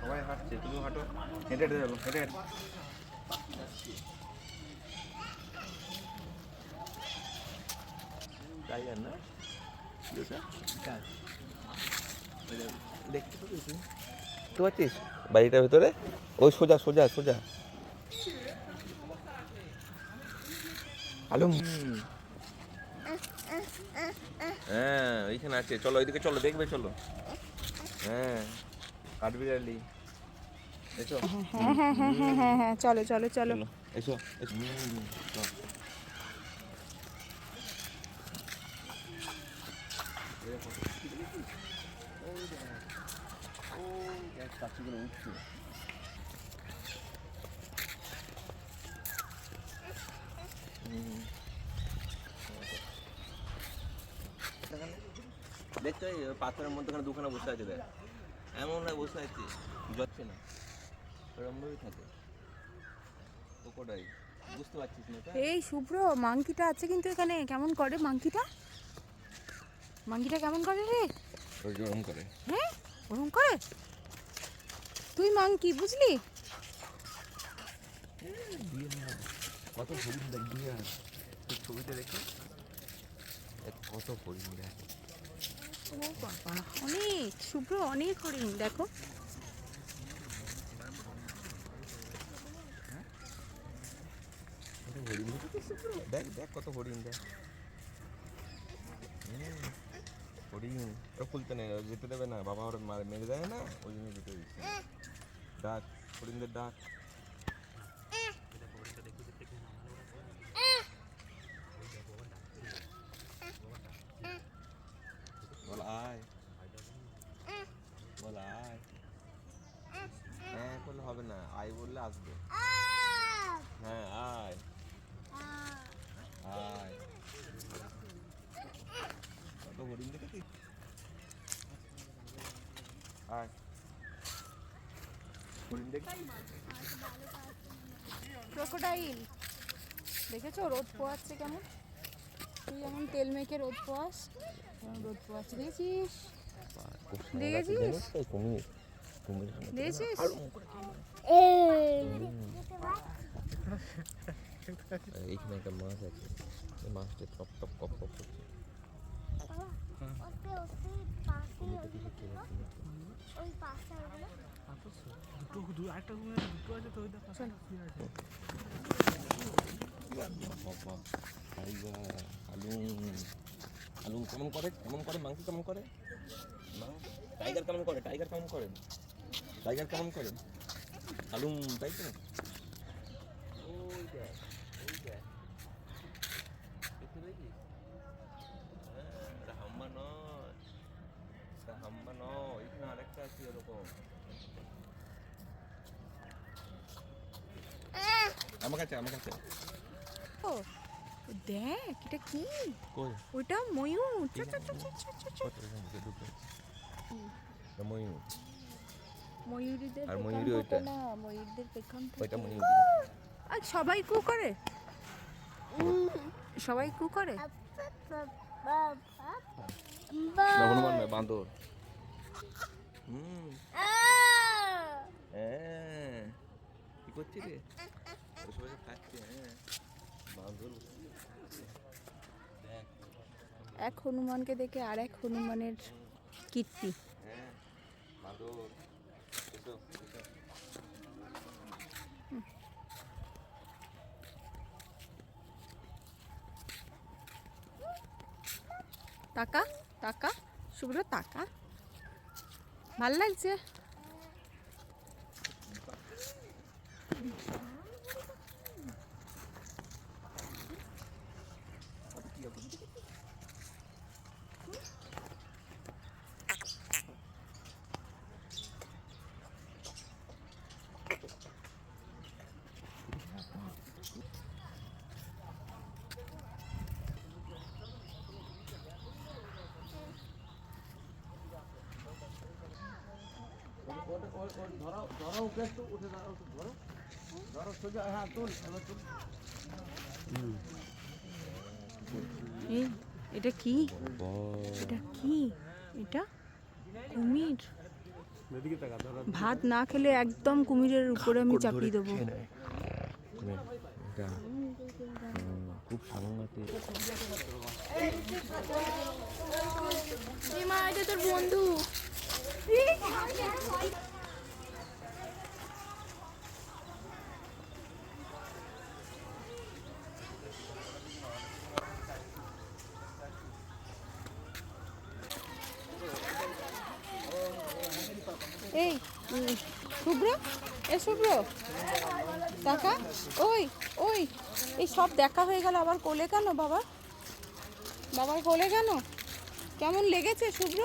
সবাই হাঁটছে, তুমি হাঁটো, হেঁটে হেঁটে যাবো, হেঁটে হেঁটে। টাইগার না, দেখতে পাচ্ছিস বাড়িটার ভেতরে? ওই সোজা সোজা সোজা আলু। হ্যাঁ ওইখানে আছে, চলো ওইদিকে চলো, দেখবে চলো। হ্যাঁ কাঠবিড়ালি, এসো। হ্যাঁ হ্যাঁ হ্যাঁ হ্যাঁ হ্যাঁ হ্যাঁ, চলো চলো চলো, এসো এসো। দেখছো এই পাথরের মধ্যখানে দুখানা বসে আছে, দেখ এমন না বসে আছে, যাচ্ছে না, এরমভাবেই থাকে কোকোডাইল, বুঝতে পারছিস না? এই শুভ্র, মাংকিটা আছে কিন্তু এখানে, কেমন করে মাংকিটা? মাংকিটা কেমন করে রে? ওই গরম করে। হ্যাঁ ওরকম করে? তুই মাংকি বুঝলি? কত হরিণ দেখ দিয়ে, ছবিটা দেখো কত হরিণ দেখ। ও বাবা, অনেক শুভ্র, অনেক হরিণ দেখো। হরিণ দেখ, দেখ কত হরিণ দেখ। হরিণ ওরা খুলতে নেই, যেতে দেবে না, বাবা ওরা মেরে দেয় না, ওই জন্য যেতে দিচ্ছে। ডাক, হরিণদের ডাক। বল আয়, বল আয়। হ্যাঁ করলে হবে না, আয় বললে আসবে। হ্যাঁ আয় আয়। কত হরিণ দেখেছিস? আয় হরিণ দেখ। ক্রোকোডাইল দেখেছো রোদ পোয়াচ্ছে কেমন? তুই যেমন তেল মেখে রোদ পোয়াস, রোদ পোয়াচ্ছে, দেখেছিস? দেখেছিস? দেখেছিস? এইখানে একটা মাছ আছে, এই মাছটা টপ টপ কপ কপ করছে। আলু কেমন করে, কেমন করে মাংস, কেমন করে টাইগার, কেমন করে টাইগার, কেমন করে টাইগার, কেমন করে আলু, তাই তো? ওই দেখ, ওই দেখ, দেখতে পেয়েছিস? হ্যাঁ হাম্বা নয়, হাম্বা নয়, এখানে আরেকটা আছে এরকম। আমার কাছে, আমার কাছে। ও দেখ, এটা কি? কই? ওইটা ময়ূর। ময়ূর। ময়ূরীদের আর পেখম ময়ূরী থাকে ওইটা, না, ময়ূরদের পেখম ওইটা থাকে। ময়ূরী। আর সবাই কু করে, সবাই কু করে। হনুমান নয়, বাঁদর। হ্যাঁ কি করছি রে, সবাই খাচ্ছে। হ্যাঁ বাঁদর। এক হনুমানকে দেখে আর এক হনুমানের কীর্তি। হ্যাঁ বাঁদর, এসো এসো। তাকা তাকা শুভ্র, তাকা, ভাল লাগছে। এই এটা কি? এটা কি? এটা কুমির। ভাত না খেলে একদম কুমিরের উপরে আমি চাপিয়ে দেবো। খুব সাংঘাতিক। মা এটা তোর বন্ধু। এই শুভ্র, শুভ্র দেখা, ওই ওই এই সব দেখা হয়ে গেল, আবার কোলে কেন বাবা? বাবার কোলে কেন? কেমন লেগেছে শুভ্র?